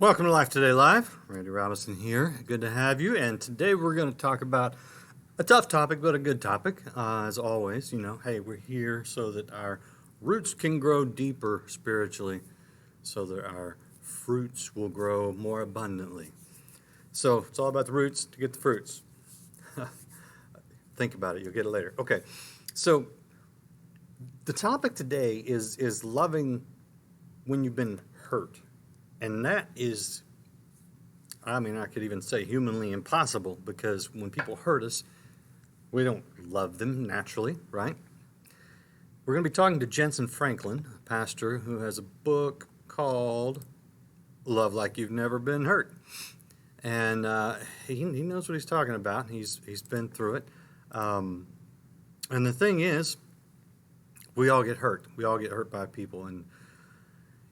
Welcome to Life Today Live. Randy Robinson here. Good to have you. And today we're going to talk about a tough topic, but a good topic. As always, hey, we're here so that our roots can grow deeper spiritually, so that our fruits will grow more abundantly. So it's all about the roots to get the fruits. Think about it. You'll get it later. Okay. So the topic today is loving when you've been hurt. And that is, I could even say humanly impossible, because when people hurt us, we don't love them naturally, right? We're going to be talking to Jentezen Franklin, a pastor who has a book called Love Like You've Never Been Hurt. And he knows what he's talking about. He's been through it. And the thing is, we all get hurt. We all get hurt by people, and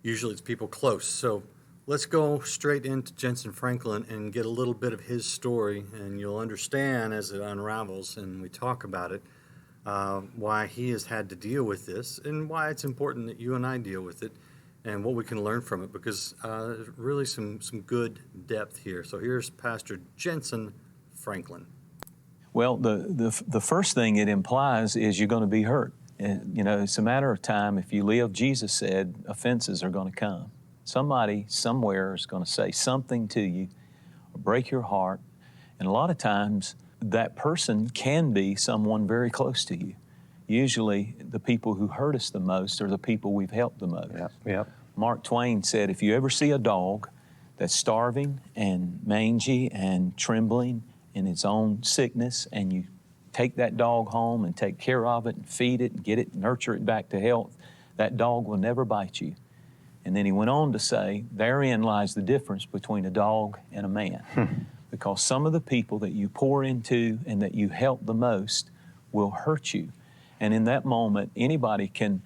usually it's people close. So let's go straight into Jentezen Franklin and get a little bit of his story, and you'll understand as it unravels and we talk about it, why he has had to deal with this and why it's important that you and I deal with it and what we can learn from it, because there's really some good depth here. So here's Pastor Jentezen Franklin. Well, the first thing it implies is you're going to be hurt. It's a matter of time. If you live, Jesus said, offenses are going to come. Somebody somewhere is going to say something to you, or break your heart. And a lot of times that person can be someone very close to you. Usually the people who hurt us the most are the people we've helped the most. Yep. Mark Twain said, if you ever see a dog that's starving and mangy and trembling in its own sickness, and you take that dog home and take care of it and feed it and get it, nurture it back to health, that dog will never bite you. And then he went on to say, therein lies the difference between a dog and a man. Because some of the people that you pour into and that you help the most will hurt you. And in that moment, anybody can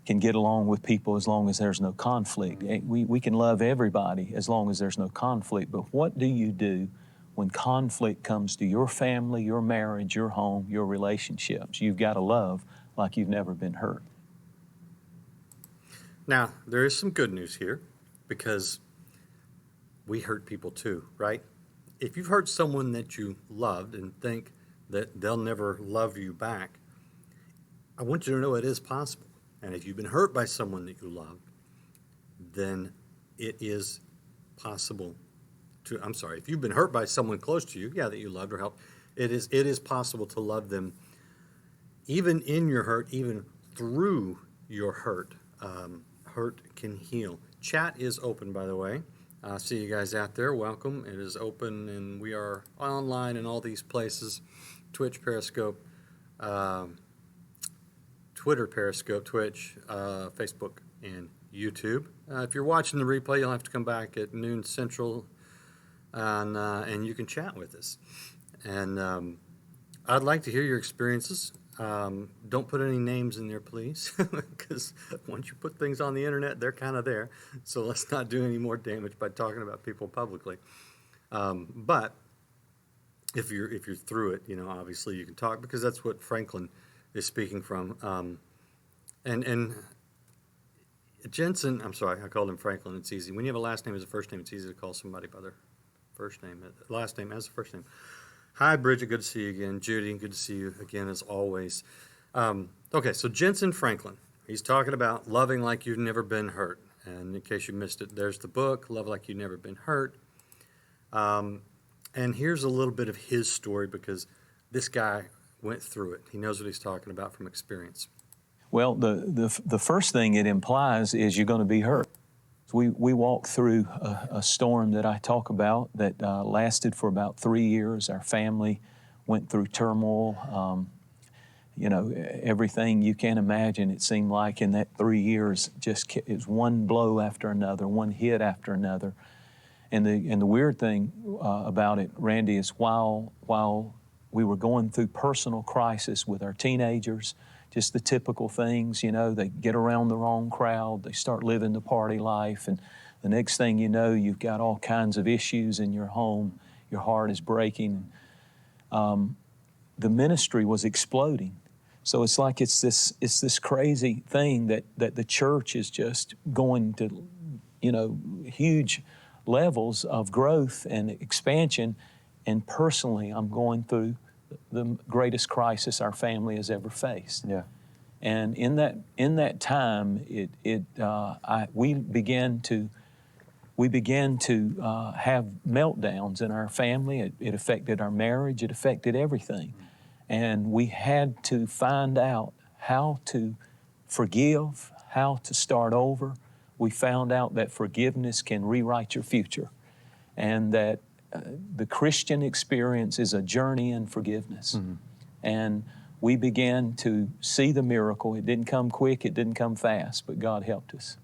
get along with people as long as there's no conflict. We can love everybody as long as there's no conflict. But what do you do when conflict comes to your family, your marriage, your home, your relationships? You've got to love like you've never been hurt. Now, there is some good news here, because we hurt people too, right? If you've hurt someone that you loved and think that they'll never love you back, I want you to know it is possible. And if you've been hurt by someone that you loved, then it is possible to, if you've been hurt by someone close to you, that you loved or helped, it is possible to love them even in your hurt, even through your hurt. Hurt can heal. Chat is open, by the way. See you guys out there. Welcome. It is open, and we are online in all these places: Twitch, Periscope, Twitter, Periscope, Twitch, Facebook, and YouTube. If you're watching the replay, you'll have to come back at noon Central, and you can chat with us. And I'd like to hear your experiences. Don't put any names in there, please, because once you put things on the internet, they're kind of there. So let's not do any more damage by talking about people publicly. But if you're through it, obviously you can talk, because that's what Franklin is speaking from. And Jentezen, I called him Franklin. It's easy. When you have a last name as a first name, it's easy to call somebody by their first name, last name as a first name. Hi, Bridget. Good to see you again. Judy, good to see you again, as always. Okay, so Jentezen Franklin, he's talking about loving like you've never been hurt. And in case you missed it, there's the book, Love Like You've Never Been Hurt. And here's a little bit of his story, because this guy went through it. He knows what he's talking about from experience. Well, the first thing it implies is you're going to be hurt. We walked through a storm that I talk about that lasted for about 3 years. Our family went through turmoil. Everything you can imagine, it seemed like in that 3 years, it was one blow after another, one hit after another. And the weird thing about it, Randy, is while we were going through personal crisis with our teenagers, just the typical things, they get around the wrong crowd, they start living the party life, and the next thing you know, you've got all kinds of issues in your home, your heart is breaking. The ministry was exploding. So it's like it's this crazy thing that the church is just going to, huge levels of growth and expansion. And personally, I'm going through the greatest crisis our family has ever faced. Yeah. And in that time, we began to have meltdowns in our family. It affected our marriage. It affected everything. And we had to find out how to forgive, how to start over. We found out that forgiveness can rewrite your future, and that the Christian experience is a journey in forgiveness. Mm-hmm. And we began to see the miracle. It didn't come quick, it didn't come fast, but God helped us.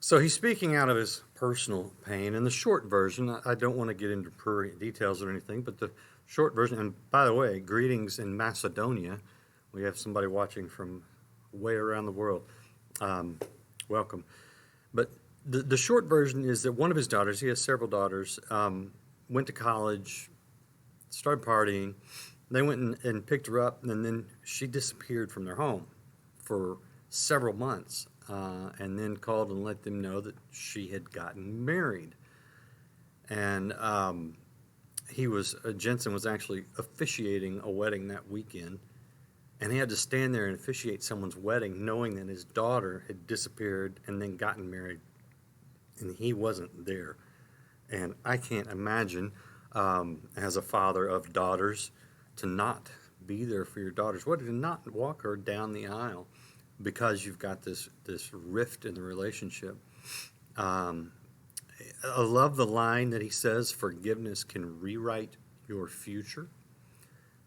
So he's speaking out of his personal pain. And the short version, I don't want to get into details or anything, but the short version, and by the way, greetings in Macedonia. We have somebody watching from way around the world. Welcome. But the short version is that one of his daughters, he has several daughters, went to college, started partying. They went and picked her up, and then she disappeared from their home for several months, and then called and let them know that she had gotten married. And Jentezen was actually officiating a wedding that weekend, and he had to stand there and officiate someone's wedding knowing that his daughter had disappeared and then gotten married, and he wasn't there. And I can't imagine, as a father of daughters, to not be there for your daughters. What, to not walk her down the aisle because you've got this rift in the relationship. I love the line that he says, forgiveness can rewrite your future.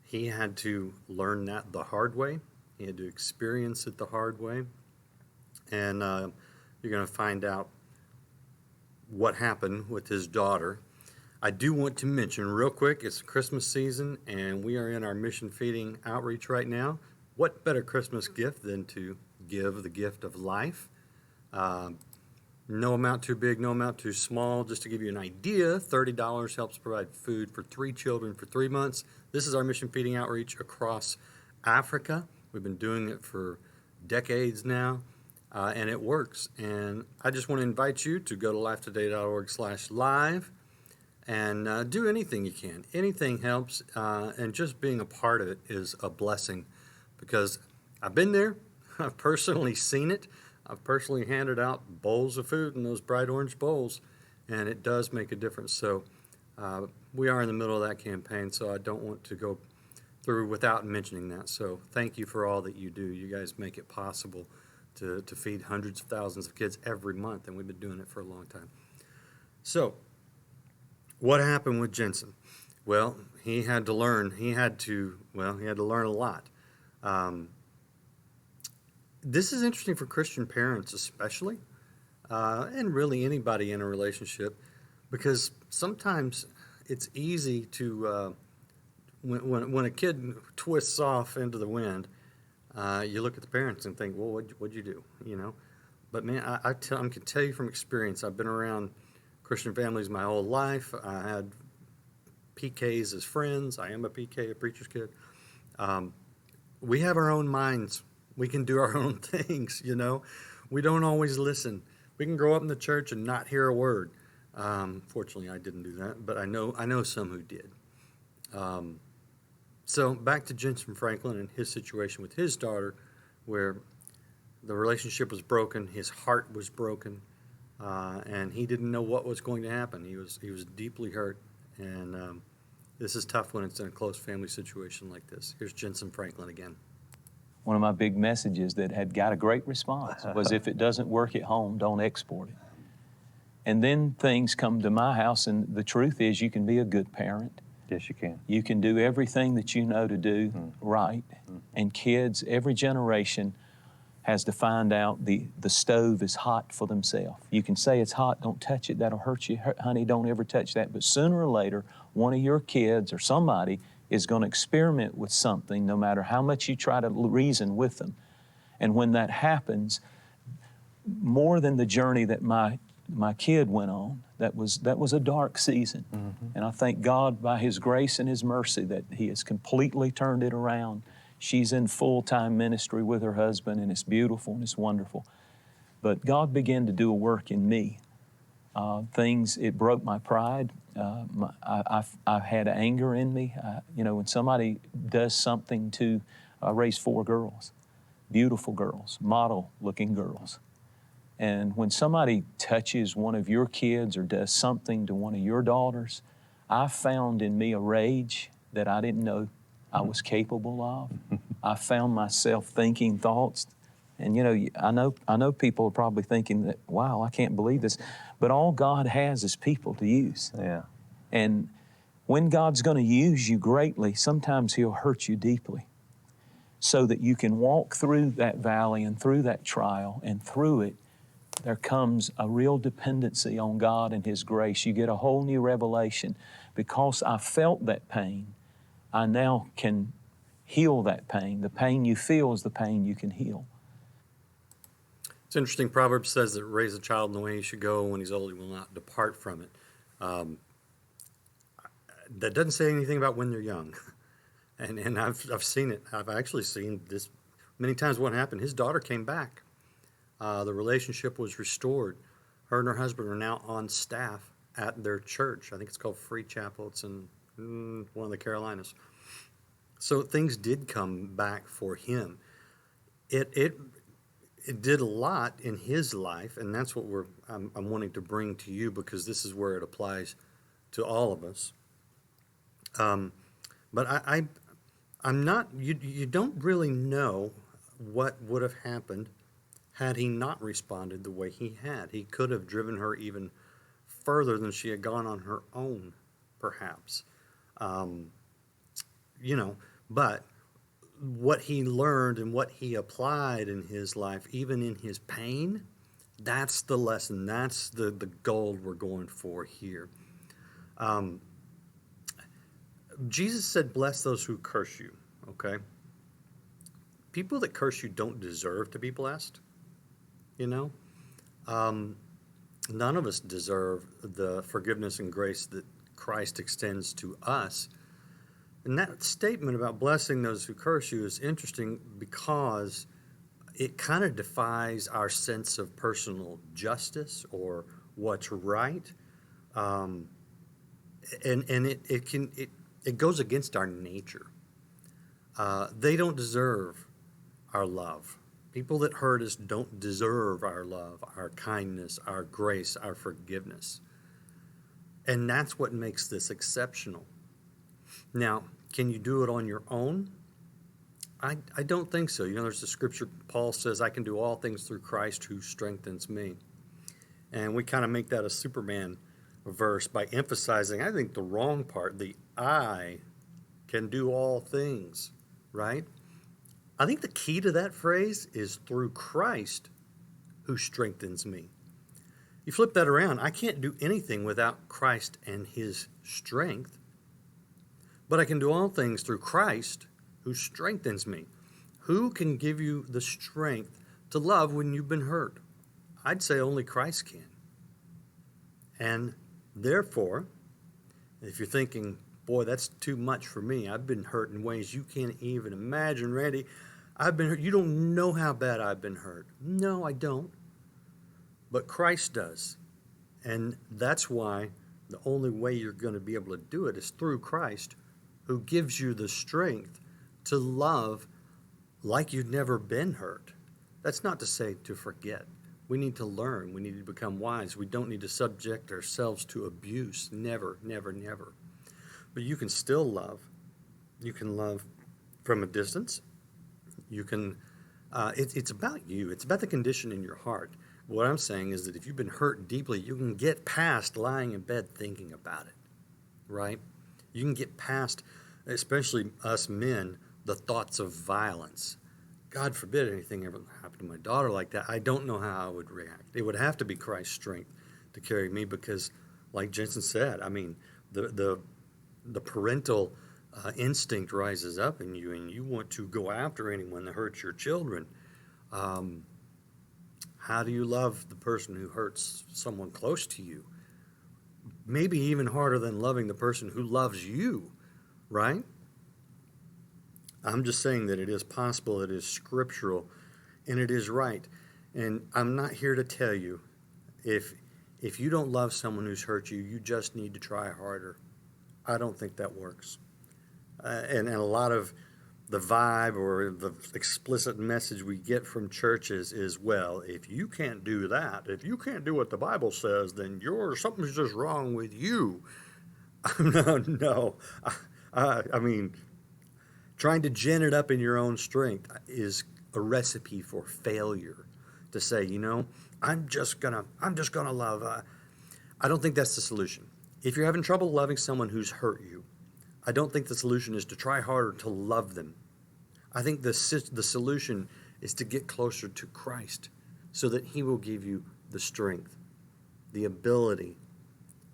He had to learn that the hard way. He had to experience it the hard way. And you're going to find out what happened with his daughter. I do want to mention real quick, it's Christmas season, and we are in our mission feeding outreach right now. What better Christmas gift than to give the gift of life? No amount too big, no amount too small. Just to give you an idea, $30 helps provide food for 3 children for 3 months. This is our mission feeding outreach across Africa. We've been doing it for decades now, and it works. And I just want to invite you to go to lifetoday.org/live and do anything you can. Anything helps, and just being a part of it is a blessing, because I've been there. I've personally seen it. I've personally handed out bowls of food in those bright orange bowls, and it does make a difference. So we are in the middle of that campaign, so I don't want to go through without mentioning that. So thank you for all that you do. You guys make it possible to feed hundreds of thousands of kids every month, and we've been doing it for a long time. So what happened with Jentezen? Well, he had to learn. He had to learn a lot. This is interesting for Christian parents especially, and really anybody in a relationship, because sometimes it's easy to, when a kid twists off into the wind, you look at the parents and think, well, what'd you do, you know? But man, I can tell you from experience, I've been around Christian families my whole life. I had PKs as friends. I am a PK, a preacher's kid. We have our own minds. We can do our own things, you know. We don't always listen. We can grow up in the church and not hear a word. Fortunately, I didn't do that, but I know some who did. So back to Jentezen Franklin and his situation with his daughter, where the relationship was broken, his heart was broken, and he didn't know what was going to happen. He was deeply hurt, and this is tough when it's in a close family situation like this. Here's Jentezen Franklin again. One of my big messages that had got a great response was, if it doesn't work at home, don't export it. And then things come to my house, and the truth is, you can be a good parent. Yes, you can. You can do everything that you know to do right. And kids, every generation has to find out the stove is hot for themselves. You can say it's hot, don't touch it, that'll hurt you, honey, don't ever touch that. But sooner or later, one of your kids or somebody is going to experiment with something, no matter how much you try to reason with them. And when that happens, more than the journey that my kid went on, that was a dark season. And I thank God by His grace and His mercy that He has completely turned it around. She's in full-time ministry with her husband, and it's beautiful and it's wonderful. But God began to do a work in me things. It broke my pride. I had anger in me. When somebody does something to, I raised 4 girls, beautiful girls, model-looking girls. And when somebody touches one of your kids or does something to one of your daughters, I found in me a rage that I didn't know I was capable of. I found myself thinking thoughts. And I know people are probably thinking that, wow, I can't believe this. But all God has is people to use. Yeah. And when God's going to use you greatly, sometimes He'll hurt you deeply so that you can walk through that valley and through that trial, and through it, there comes a real dependency on God and His grace. You get a whole new revelation. Because I felt that pain, I now can heal that pain. The pain you feel is the pain you can heal. It's interesting. Proverbs says that raise a child in the way he should go. When he's old, he will not depart from it. That doesn't say anything about when they're young. And I've seen it. I've actually seen this many times. What happened? His daughter came back. The relationship was restored. Her and her husband are now on staff at their church. I think it's called Free Chapel. It's in one of the Carolinas. So things did come back for him. It did a lot in his life, and that's what I'm wanting to bring to you, because this is where it applies to all of us. But I'm not. You don't really know what would have happened had he not responded the way he had. He could have driven her even further than she had gone on her own, perhaps. But what he learned and what he applied in his life, even in his pain, that's the lesson. That's the gold we're going for here. Jesus said, bless those who curse you, okay? People that curse you don't deserve to be blessed, None of us deserve the forgiveness and grace that Christ extends to us. And that statement about blessing those who curse you is interesting because it kind of defies our sense of personal justice or what's right. And it goes against our nature. They don't deserve our love. People that hurt us don't deserve our love, our kindness, our grace, our forgiveness. And that's what makes this exceptional. Now, can you do it on your own? I don't think so. There's the scripture, Paul says, I can do all things through Christ who strengthens me. And we kind of make that a Superman verse by emphasizing, I think, the wrong part, the I can do all things, right? I think the key to that phrase is through Christ who strengthens me. You flip that around, I can't do anything without Christ and His strength, but I can do all things through Christ who strengthens me. Who can give you the strength to love when you've been hurt? I'd say only Christ can. And therefore, if you're thinking, boy, that's too much for me, I've been hurt in ways you can't even imagine, Randy, I've been hurt. You don't know how bad I've been hurt. No, I don't. But Christ does. And that's why the only way you're going to be able to do it is through Christ, who gives you the strength to love like you've never been hurt. That's not to say to forget. We need to learn. We need to become wise. We don't need to subject ourselves to abuse. Never, never, never. But you can still love. You can love from a distance. You can, it's about you. It's about the condition in your heart. What I'm saying is that if you've been hurt deeply, you can get past lying in bed thinking about it, right? You can get past, especially us men, the thoughts of violence. God forbid anything ever happened to my daughter like that. I don't know how I would react. It would have to be Christ's strength to carry me because, like Jentezen said, I mean, the parental instinct rises up in you, and you want to go after anyone that hurts your children. How do you love the person who hurts someone close to you? Maybe even harder than loving the person who loves you, right? I'm just saying that it is possible, it is scriptural, and it is right. And I'm not here to tell you if if you don't love someone who's hurt you, you just need to try harder. I don't think that works. And a lot of the vibe or the explicit message we get from churches is, well, if you can't do that, if you can't do what the Bible says, then something's just wrong with you. No. I mean, trying to gin it up in your own strength is a recipe for failure. To say, I'm just gonna love. I don't think that's the solution. If you're having trouble loving someone who's hurt you, I don't think the solution is to try harder to love them. I think the solution is to get closer to Christ so that He will give you the strength, the ability,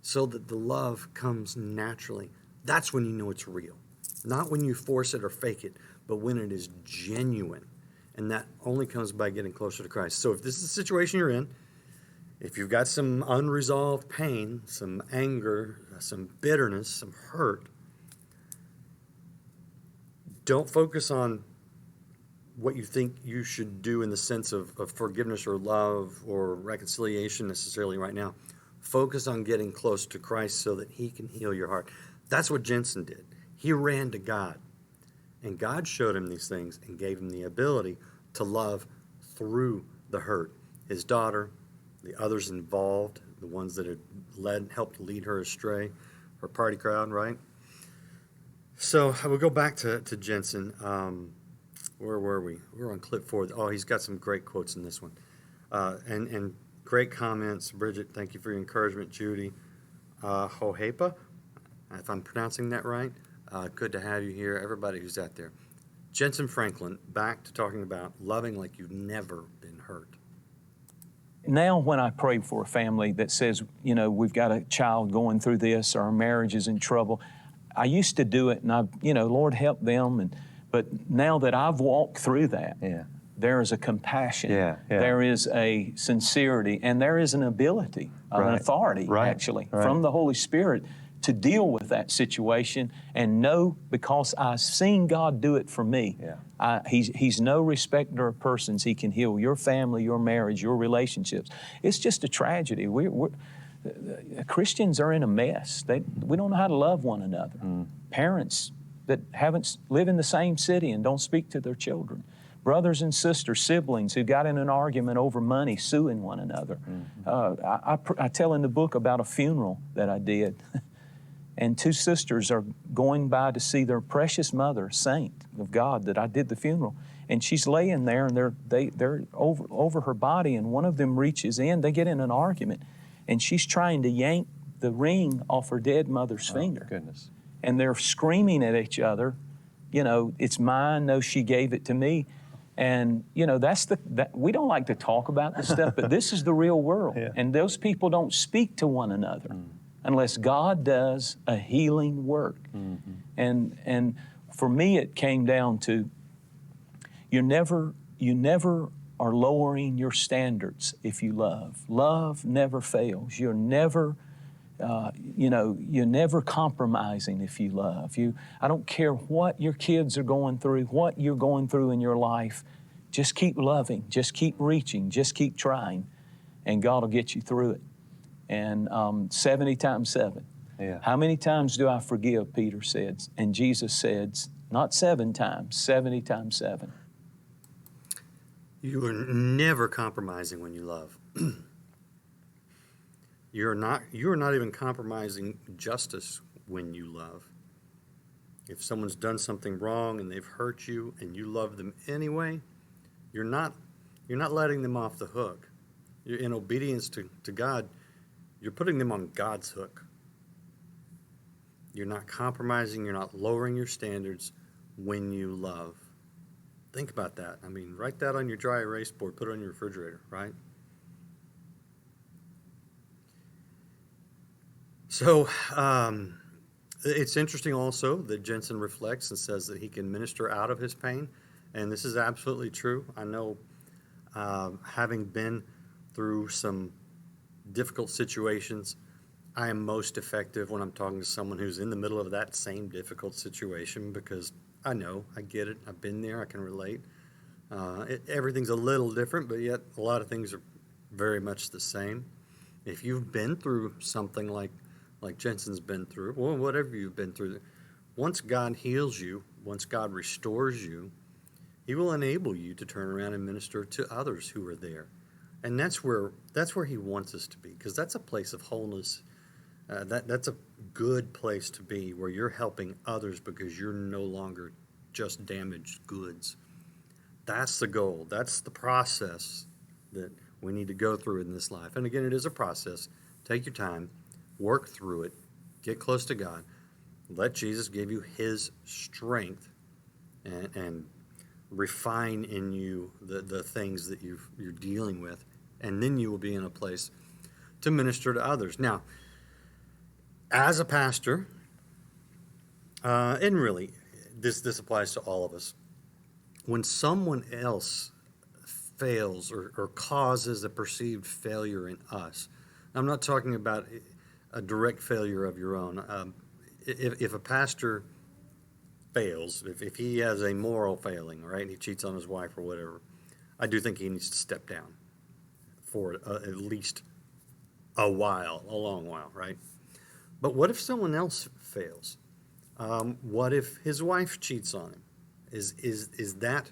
so that the love comes naturally. That's when you know it's real. Not when you force it or fake it, but when it is genuine. And that only comes by getting closer to Christ. So if this is the situation you're in, if you've got some unresolved pain, some anger, some bitterness, some hurt, don't focus on what you think you should do in the sense of forgiveness or love or reconciliation necessarily right now. Focus on getting close to Christ so that He can heal your heart. That's what Jentezen did. He ran to God. And God showed him these things and gave him the ability to love through the hurt. His daughter, the others involved, the ones that had helped lead her astray, her party crowd, right? So we'll go back to Jentezen. Where were we? We were on clip 4. Oh, he's got some great quotes in this one. And great comments. Bridget, thank you for your encouragement. Judy, Hohepa, if I'm pronouncing that right. Good to have you here, everybody who's out there. Jentezen Franklin, back to talking about loving like you've never been hurt. Now when I pray for a family that says, we've got a child going through this, or our marriage is in trouble, I used to do it and Lord help them. But now that I've walked through that, there is a compassion, there is a sincerity, and there is an ability, an authority, actually, from the Holy Spirit to deal with that situation and know, because I've seen God do it for me. He's no respecter of persons. He can heal your family, your marriage, your relationships. It's just a tragedy. Christians are in a mess. We don't know how to love one another. Parents that haven't live in the same city and don't speak to their children. Brothers and sisters, siblings who got in an argument over money, suing one another. I tell in the book about a funeral that I did. And 2 sisters are going by to see their precious mother, saint of God, that I did the funeral. And she's laying there, and they're over her body, and one of them reaches in. They get in an argument, and she's trying to yank the ring off her dead mother's finger. Goodness. And they're screaming at each other, it's mine, no, she gave it to me. And, we don't like to talk about this stuff, but this is the real world. And those people don't speak to one another unless God does a healing work. And for me, it came down to, you never are lowering your standards if you love. Love never fails. You're never compromising if you love. I don't care what your kids are going through, what you're going through in your life. Just keep loving, just keep reaching, just keep trying, and God will get you through it. And 70 times 7. How many times do I forgive, Peter said. And Jesus said, not 7 times, 70 times 7. You are never compromising when you love. You're not even compromising justice when you love. If someone's done something wrong and they've hurt you and you love them anyway, you're not letting them off the hook. You're in obedience to God. You're putting them on God's hook. You're not compromising. You're not lowering your standards when you love. Think about that. I mean, write that on your dry erase board. Put it on your refrigerator, right? So it's interesting also that Jentezen reflects and says that he can minister out of his pain. And this is absolutely true. I know, having been through some difficult situations, I am most effective when I'm talking to someone who's in the middle of that same difficult situation, because I know, I get it, I've been there, I can relate. Everything's a little different, but yet a lot of things are very much the same. If you've been through something like Jensen's been through, or whatever you've been through, once God heals you, once God restores you, He will enable you to turn around and minister to others who are there. And that's where He wants us to be, because that's a place of wholeness. That's a good place to be, where you're helping others because you're no longer just damaged goods. That's the goal. That's the process that we need to go through in this life. And again, it is a process. Take your time, work through it, get close to God, let Jesus give you His strength, and refine in you the things that you're dealing with, and then you will be in a place to minister to others. Now, as a pastor, and really, this applies to all of us, when someone else fails or causes a perceived failure in us, I'm not talking about a direct failure of your own. If a pastor fails, if he has a moral failing, right, he cheats on his wife or whatever, I do think he needs to step down for at least a long while, right? But what if someone else fails? What if his wife cheats on him? Is that,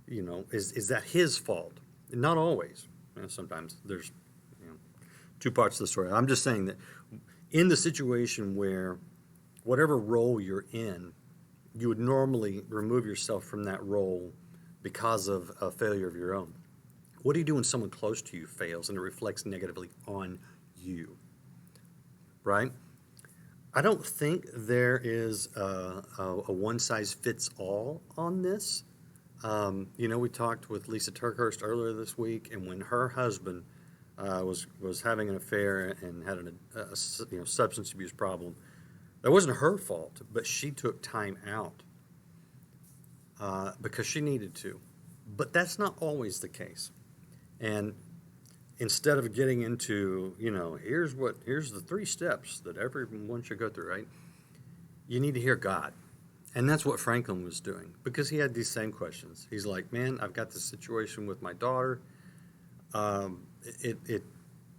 is that his fault? Not always. Sometimes there's, two parts of the story. I'm just saying that in the situation where whatever role you're in, you would normally remove yourself from that role because of a failure of your own. What do you do when someone close to you fails and it reflects negatively on you? Right? I don't think there is a one-size-fits-all on this. We talked with Lisa Turkhurst earlier this week, and when her husband was having an affair and had a substance abuse problem, that wasn't her fault, but she took time out because she needed to. But that's not always the case. And instead of getting into, here's the 3 steps that everyone should go through, right? You need to hear God. And that's what Franklin was doing, because he had these same questions. He's like, man, I've got this situation with my daughter. It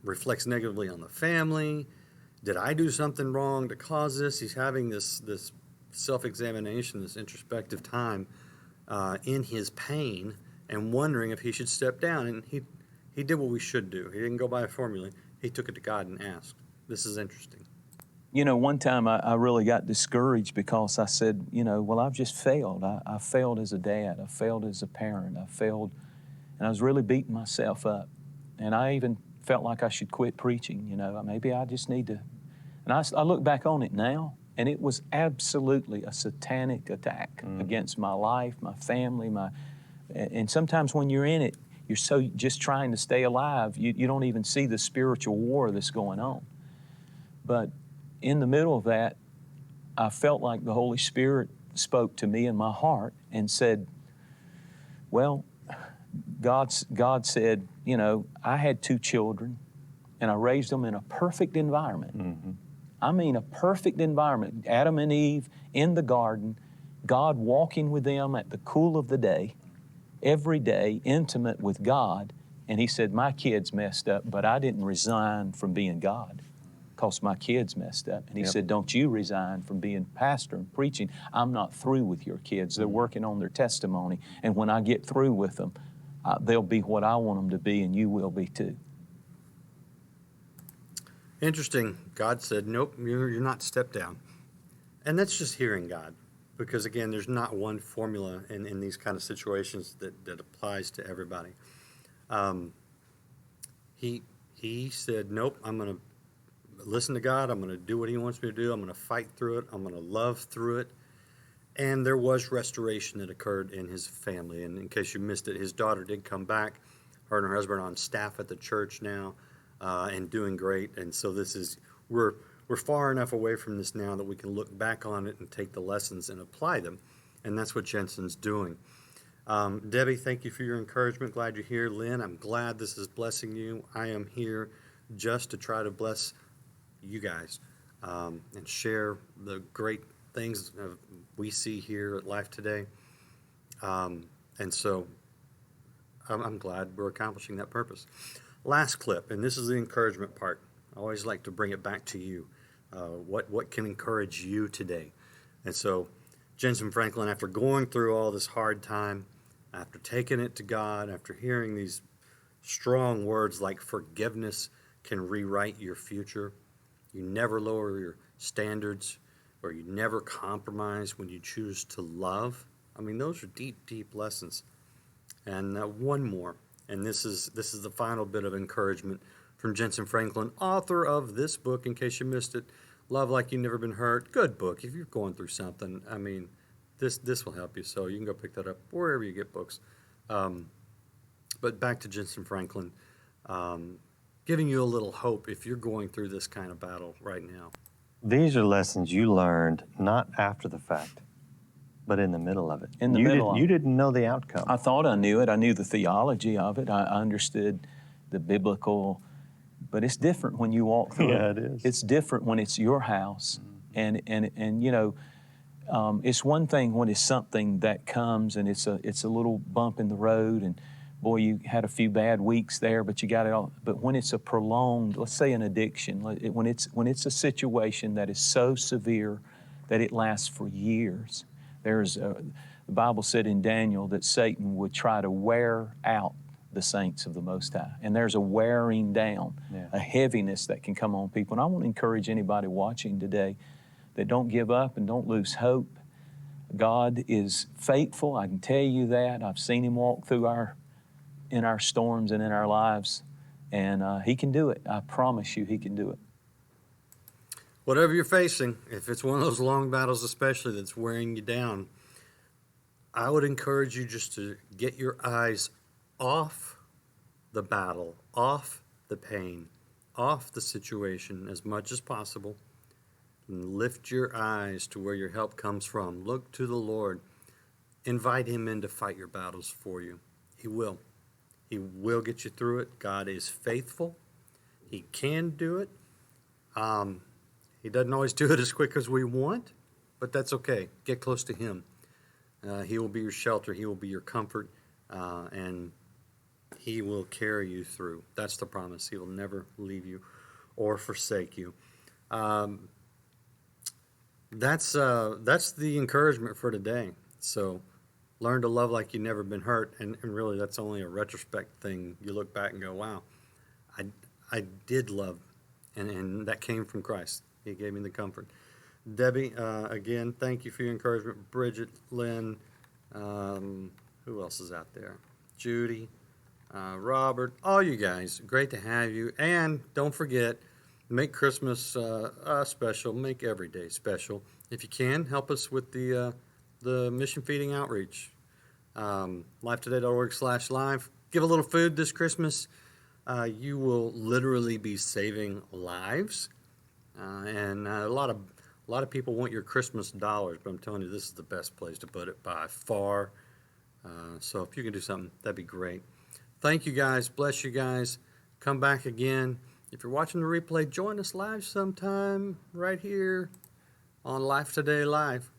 reflects negatively on the family. Did I do something wrong to cause this? He's having this self-examination, this introspective time in his pain, and wondering if he should step down. And he did what we should do. He didn't go by a formula. He took it to God and asked. This is interesting. One time I really got discouraged because I said, well, I've just failed. I failed as a dad. I failed as a parent. I failed, and I was really beating myself up. And I even felt like I should quit preaching. Maybe I just need to. And I look back on it now, and it was absolutely a satanic attack against my life, my family, and sometimes when you're in it, you're so just trying to stay alive, you don't even see the spiritual war that's going on. But in the middle of that, I felt like the Holy Spirit spoke to me in my heart and said, well, God said, I had 2 children, and I raised them in a perfect environment. Mm-hmm. I mean, a perfect environment. Adam and Eve in the garden, God walking with them at the cool of the day, every day, intimate with God. And He said, my kids messed up, but I didn't resign from being God because my kids messed up. And He said, don't you resign from being pastor and preaching. I'm not through with your kids. They're working on their testimony. And when I get through with them, they'll be what I want them to be, and you will be too. Interesting. God said, nope, you're not stepped down. And that's just hearing God. Because again, there's not one formula in these kind of situations that applies to everybody. He said, nope, I'm going to listen to God. I'm going to do what He wants me to do. I'm going to fight through it. I'm going to love through it. And there was restoration that occurred in his family. And in case you missed it, his daughter did come back. Her and her husband are on staff at the church now and doing great. And so we're far enough away from this now that we can look back on it and take the lessons and apply them. And that's what Jensen's doing. Debbie, thank you for your encouragement. Glad you're here. Lynn, I'm glad this is blessing you. I am here just to try to bless you guys and share the great things we see here at Life Today. And so I'm glad we're accomplishing that purpose. Last clip, and this is the encouragement part. I always like to bring it back to you. What can encourage you today? And so, Jentezen Franklin, after going through all this hard time, after taking it to God, after hearing these strong words like forgiveness can rewrite your future, you never lower your standards, or you never compromise when you choose to love. I mean, those are deep, deep lessons. And one more, and this is the final bit of encouragement from Jentezen Franklin, author of this book, in case you missed it, Love Like You've Never Been Hurt. Good book. If you're going through something, I mean, this will help you. So you can go pick that up wherever you get books. But back to Jentezen Franklin, giving you a little hope if you're going through this kind of battle right now. These are lessons you learned not after the fact, but in the middle of it. In the middle of it. You didn't know the outcome. I thought I knew it. I knew the theology of it. I understood the biblical, but it's different when you walk through Yeah, it. it is. It's different when it's your house. And you know, it's one thing when it's something that comes and it's a little bump in the road, and boy, you had a few bad weeks there, but you got it all. But when it's a prolonged, let's say an addiction, when it's a situation that is so severe that it lasts for years, the Bible said in Daniel that Satan would try to wear out the saints of the Most High. And there's a wearing down, a heaviness that can come on people. And I want to encourage anybody watching today that don't give up and don't lose hope. God is faithful. I can tell you that. I've seen Him walk through in our storms and in our lives. And He can do it. I promise you He can do it. Whatever you're facing, if it's one of those long battles especially that's wearing you down, I would encourage you just to get your eyes off the battle, off the pain, off the situation as much as possible, and lift your eyes to where your help comes from. Look to the Lord. Invite Him in to fight your battles for you. He will. He will get you through it. God is faithful. He can do it. He doesn't always do it as quick as we want, but that's okay. Get close to Him. He will be your shelter. He will be your comfort, and He will carry you through. That's the promise. He will never leave you or forsake you. That's the encouragement for today. So learn to love like you've never been hurt, and really that's only a retrospect thing. You look back and go, wow, I did love, and that came from Christ. He gave me the comfort. Debbie, again, thank you for your encouragement. Bridget, Lynn, who else is out there? Judy, Robert, all you guys, great to have you. And don't forget, make Christmas special. Make every day special. If you can, help us with the mission feeding outreach. Lifetoday.org/live. Give a little food this Christmas. You will literally be saving lives. And a lot of people want your Christmas dollars, but I'm telling you, this is the best place to put it by far. So if you can do something, that'd be great. Thank you guys. Bless you guys. Come back again. If you're watching the replay, join us live sometime right here on Life Today Live.